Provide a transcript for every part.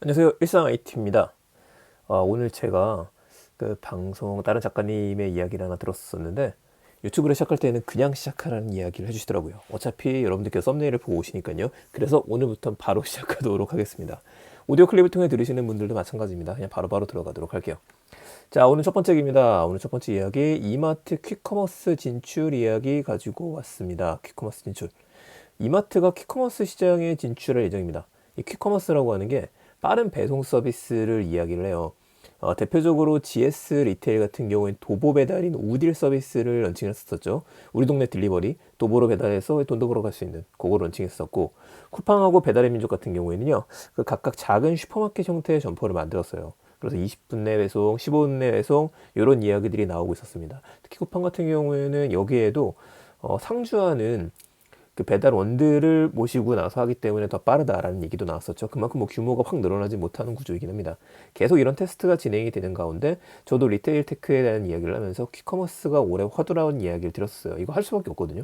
안녕하세요. 일상 IT입니다. 오늘 제가 그 방송 다른 작가님의 이야기를 하나 들었었는데 유튜브를 시작할 때는 그냥 시작하라는 이야기를 해주시더라고요. 어차피 여러분들께서 썸네일을 보고 오시니까요. 그래서 오늘부터 바로 시작하도록 하겠습니다. 오디오 클립을 통해 들으시는 분들도 마찬가지입니다. 그냥 바로바로 들어가도록 할게요. 자, 오늘 첫 번째 얘기입니다. 오늘 첫 번째 이야기 이마트 퀵커머스 진출 이야기 가지고 왔습니다. 퀵커머스 진출. 이마트가 퀵커머스 시장에 진출할 예정입니다. 이 퀵커머스라고 하는 게 빠른 배송 서비스를 이야기를 해요. 대표적으로 GS 리테일 같은 경우엔 도보 배달인 우딜 서비스를 런칭했었죠. 우리 동네 딜리버리, 도보로 배달해서 돈도 벌어갈 수 있는 그거 런칭했었고, 쿠팡하고 배달의 민족 같은 경우에는요, 그 각각 작은 슈퍼마켓 형태의 점포를 만들었어요. 그래서 20분 내 배송, 15분 내 배송 이런 이야기들이 나오고 있었습니다. 특히 쿠팡 같은 경우에는 여기에도 상주하는 그 배달원들을 모시고 나서 하기 때문에 더 빠르다라는 얘기도 나왔었죠. 그만큼 뭐 규모가 확 늘어나지 못하는 구조이긴 합니다. 계속 이런 테스트가 진행이 되는 가운데 저도 리테일 테크에 대한 이야기를 하면서 퀵커머스가 올해 화두라는 이야기를 드렸어요. 이거 할 수밖에 없거든요.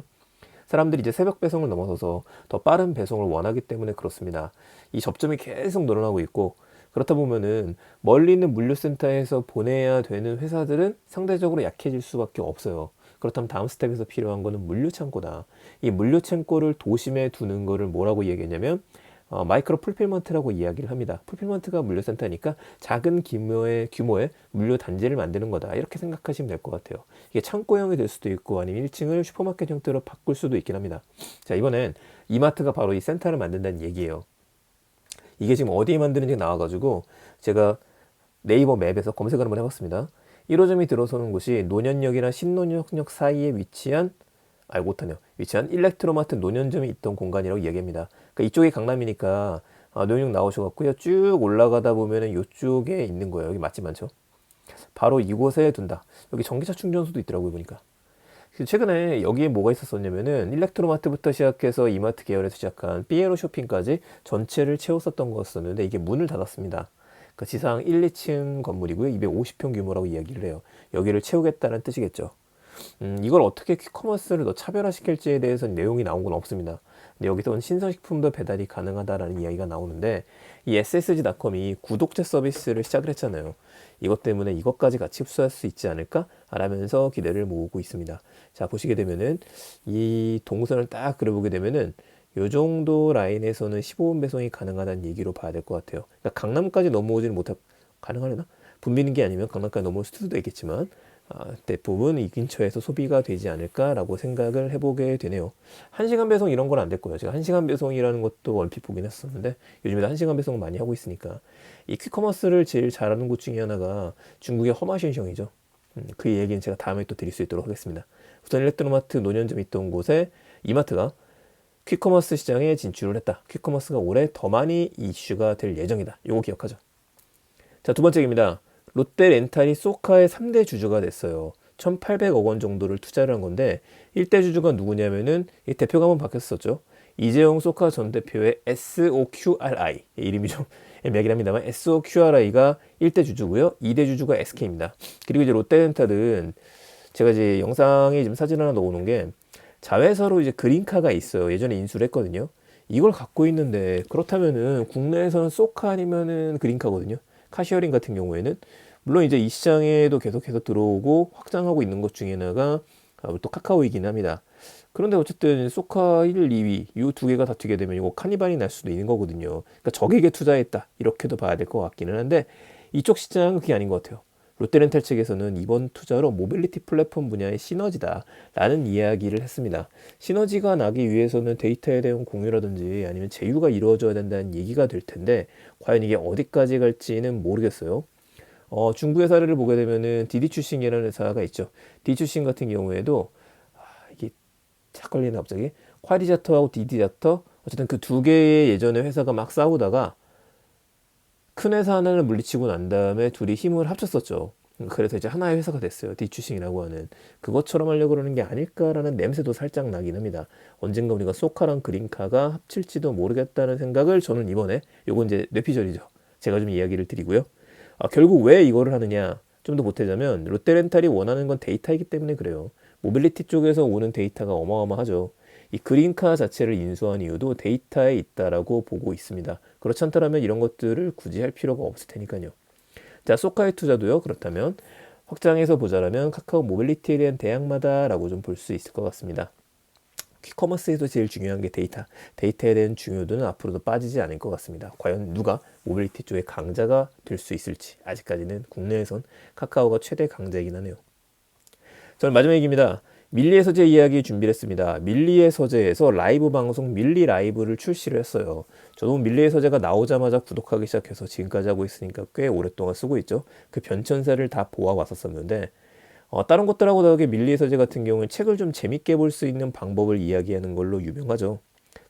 사람들이 이제 새벽 배송을 넘어서서 더 빠른 배송을 원하기 때문에 그렇습니다. 이 접점이 계속 늘어나고 있고, 그렇다 보면은 멀리 있는 물류센터에서 보내야 되는 회사들은 상대적으로 약해질 수밖에 없어요. 그렇다면 다음 스텝에서 필요한 거는 물류창고다. 이 물류창고를 도심에 두는 거를 뭐라고 얘기했냐면 마이크로 풀필먼트라고 이야기를 합니다. 풀필먼트가 물류센터니까 작은 규모의 물류 단지를 만드는 거다. 이렇게 생각하시면 될 것 같아요. 이게 창고형이 될 수도 있고 아니면 1층을 슈퍼마켓 형태로 바꿀 수도 있긴 합니다. 자, 이번엔 이마트가 바로 이 센터를 만든다는 얘기예요. 이게 지금 어디에 만드는지 나와가지고 제가 네이버 맵에서 검색을 한번 해봤습니다. 1호점이 들어서는 곳이 노년역이나 신논현역 사이에 위치한 위치한 일렉트로마트 노년점이 있던 공간이라고 이야기합니다. 그러니까 이쪽이 강남이니까 노년역 나오셔갖고요. 쭉 올라가다 보면은 이쪽에 있는 거예요. 여기 맛집 많죠? 바로 이곳에 둔다. 여기 전기차 충전소도 있더라고요, 보니까. 최근에 여기에 뭐가 있었었냐면은 일렉트로마트부터 시작해서 이마트 계열에서 시작한 삐에로 쇼핑까지 전체를 채웠었던 거였었는데 이게 문을 닫았습니다. 그 지상 1, 2층 건물이고요. 250평 규모라고 이야기를 해요. 여기를 채우겠다는 뜻이겠죠. 이걸 어떻게 퀵커머스를 더 차별화시킬지에 대해서 내용이 나온 건 없습니다. 근데 여기서는 신선식품도 배달이 가능하다라는 이야기가 나오는데 이 SSG닷컴이 구독자 서비스를 시작을 했잖아요. 이것 때문에 이것까지 같이 흡수할 수 있지 않을까? 라면서 기대를 모으고 있습니다. 자, 보시게 되면은 이 동선을 딱 그려보게 되면은 요 정도 라인에서는 15분 배송이 가능하다는 얘기로 봐야 될 것 같아요. 그러니까 강남까지 넘어오지는 가능하려나? 붐비는 게 아니면 강남까지 넘어올 수도 있겠지만 대부분 이 근처에서 소비가 되지 않을까라고 생각을 해보게 되네요. 1시간 배송 이런 건 안 됐고요. 제가 1시간 배송이라는 것도 얼핏 보긴 했었는데 요즘에 1시간 배송 많이 하고 있으니까 이 퀵커머스를 제일 잘하는 곳 중에 하나가 중국의 허마신성이죠. 그 얘기는 제가 다음에 또 드릴 수 있도록 하겠습니다. 우선 일렉트로마트 노년점 있던 곳에 이마트가 퀵커머스 시장에 진출을 했다. 퀵커머스가 올해 더 많이 이슈가 될 예정이다. 요거 기억하죠. 자, 두 번째 입니다. 롯데 렌탈이 소카의 3대 주주가 됐어요. 1,800억 원 정도를 투자를 한 건데 1대 주주가 누구냐면은 이 대표가 한번 바뀌었었죠. 이재용 소카 전 대표의 SOQRI 이름이 좀 애매하긴 합니다만 SOQRI가 1대 주주고요. 2대 주주가 SK입니다. 그리고 이제 롯데렌탈은 제가 이제 영상에 지금 사진 하나 넣어놓은 게 자회사로 이제 그린카가 있어요. 예전에 인수를 했거든요. 이걸 갖고 있는데 그렇다면은 국내에서는 소카 아니면은 그린카거든요. 카시어링 같은 경우에는 물론 이제 이 시장에도 계속해서 들어오고 확장하고 있는 것 중에 하나가 또 카카오이긴 합니다. 그런데 어쨌든 소카 1, 2위 이 두 개가 다투게 되면 이거 카니발이 날 수도 있는 거거든요. 그러니까 적에게 투자했다 이렇게도 봐야 될 것 같기는 한데 이쪽 시장은 그게 아닌 것 같아요. 롯데렌탈 측에서는 이번 투자로 모빌리티 플랫폼 분야의 시너지다라는 이야기를 했습니다. 시너지가 나기 위해서는 데이터에 대한 공유라든지 아니면 제휴가 이루어져야 된다는 얘기가 될 텐데 과연 이게 어디까지 갈지는 모르겠어요. 중국의 사례를 보게 되면은 디디추싱이라는 회사가 있죠. 디디추싱 같은 경우에도 이게 착 걸리네 갑자기. 콰리자터하고 디디자터 어쨌든 그 두 개의 예전에 회사가 막 싸우다가 큰 회사 하나를 물리치고 난 다음에 둘이 힘을 합쳤었죠. 그래서 이제 하나의 회사가 됐어요. 디추싱이라고 하는. 그것처럼 하려고 그러는 게 아닐까라는 냄새도 살짝 나긴 합니다. 언젠가 우리가 소카랑 그린카가 합칠지도 모르겠다는 생각을 저는 이번에, 요건 이제 뇌피셜이죠. 제가 좀 이야기를 드리고요. 결국 왜 이거를 하느냐. 좀 더 보태자면 롯데렌탈이 원하는 건 데이터이기 때문에 그래요. 모빌리티 쪽에서 오는 데이터가 어마어마하죠. 이 그린카 자체를 인수한 이유도 데이터에 있다라고 보고 있습니다. 그렇지 않다면 이런 것들을 굳이 할 필요가 없을 테니까요. 자, 소카의 투자도요. 그렇다면 확장해서 보자라면 카카오 모빌리티에 대한 대항마다라고 좀 볼 수 있을 것 같습니다. 퀵커머스에서 제일 중요한 게 데이터에 대한 중요도는 앞으로도 빠지지 않을 것 같습니다. 과연 누가 모빌리티 쪽의 강자가 될 수 있을지 아직까지는 국내에선 카카오가 최대 강자이긴 하네요. 저는 마지막 얘기입니다. 밀리의 서재 이야기 준비를 했습니다. 밀리의 서재에서 라이브 방송 밀리 라이브를 출시를 했어요. 저도 밀리의 서재가 나오자마자 구독하기 시작해서 지금까지 하고 있으니까 꽤 오랫동안 쓰고 있죠. 그 변천사를 다 보아왔었는데 다른 것들하고 다르게 밀리의 서재 같은 경우는 책을 좀 재밌게 볼 수 있는 방법을 이야기하는 걸로 유명하죠.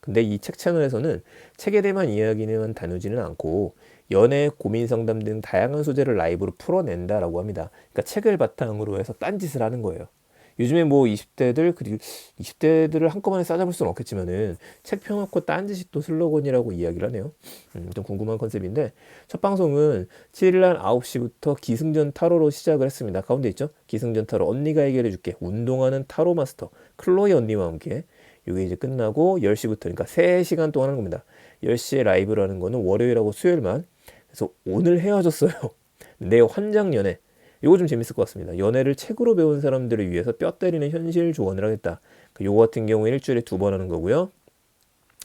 근데 이 책 채널에서는 책에 대한 이야기는 다루지는 않고 연애, 고민 상담 등 다양한 소재를 라이브로 풀어낸다라고 합니다. 그러니까 책을 바탕으로 해서 딴짓을 하는 거예요. 요즘에 뭐 20대들 그리고 20대들을 한꺼번에 싸잡을 수는 없겠지만은 책 펴놓고 딴짓이 또 슬로건이라고 이야기를 하네요. 좀 궁금한 컨셉인데 첫 방송은 7일날 9시부터 기승전 타로로 시작을 했습니다. 가운데 있죠? 기승전 타로 언니가 해결해줄게 운동하는 타로 마스터 클로이 언니와 함께 이게 이제 끝나고 10시부터 그러니까 3시간 동안 하는 겁니다. 10시에 라이브라는 거는 월요일하고 수요일만. 그래서 오늘 헤어졌어요. 내 환장 연애. 이거 좀 재밌을 것 같습니다. 연애를 책으로 배운 사람들을 위해서 뼈 때리는 현실 조언을 하겠다. 요거 같은 경우에 일주일에 2번 하는 거고요.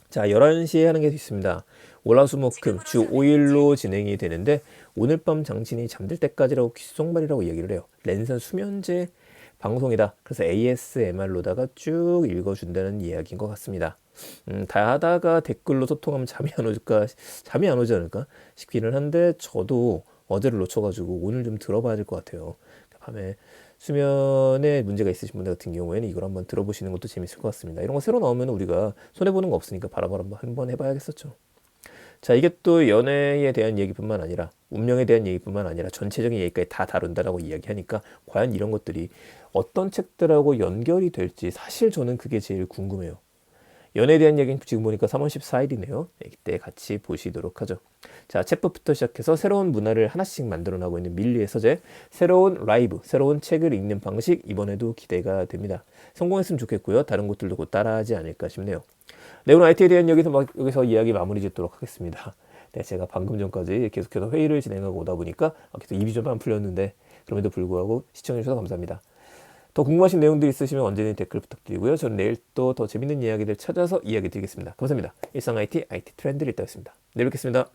자, 11시에 하는 게 있습니다. 월화수목금 주 5일로 진행이 되는데 오늘 밤 장신이 잠들 때까지라고 귓속말이라고 얘기를 해요. 랜선 수면제 방송이다. 그래서 ASMR로다가 쭉 읽어준다는 이야기인 것 같습니다. 다 하다가 댓글로 소통하면 잠이 안 오지 않을까 싶기는 한데 저도 어제를 놓쳐가지고 오늘 좀 들어봐야 될 것 같아요. 밤에 수면에 문제가 있으신 분들 같은 경우에는 이걸 한번 들어보시는 것도 재밌을 것 같습니다. 이런 거 새로 나오면 우리가 손해보는 거 없으니까 바라바라 한번 해봐야겠었죠. 자, 이게 또 연애에 대한 얘기뿐만 아니라 운명에 대한 얘기뿐만 아니라 전체적인 얘기까지 다 다룬다라고 이야기하니까 과연 이런 것들이 어떤 책들하고 연결이 될지 사실 저는 그게 제일 궁금해요. 연애에 대한 얘기는 지금 보니까 3월 14일이네요. 이때 같이 보시도록 하죠. 자, 챗북부터 시작해서 새로운 문화를 하나씩 만들어 나가고 있는 밀리의 서재, 새로운 라이브, 새로운 책을 읽는 방식 이번에도 기대가 됩니다. 성공했으면 좋겠고요. 다른 곳들도 곧 따라하지 않을까 싶네요. 네, 오늘 IT에 대한 여기서 이야기 마무리 짓도록 하겠습니다. 네, 제가 방금 전까지 계속해서 회의를 진행하고 오다 보니까 계속 입이 좀 안 풀렸는데 그럼에도 불구하고 시청해주셔서 감사합니다. 더 궁금하신 내용들 있으시면 언제든 댓글 부탁드리고요. 저는 내일 또 더 재밌는 이야기들 찾아서 이야기 드리겠습니다. 감사합니다. 일상 IT, IT 트렌드를 읽다였습니다. 내일 뵙겠습니다.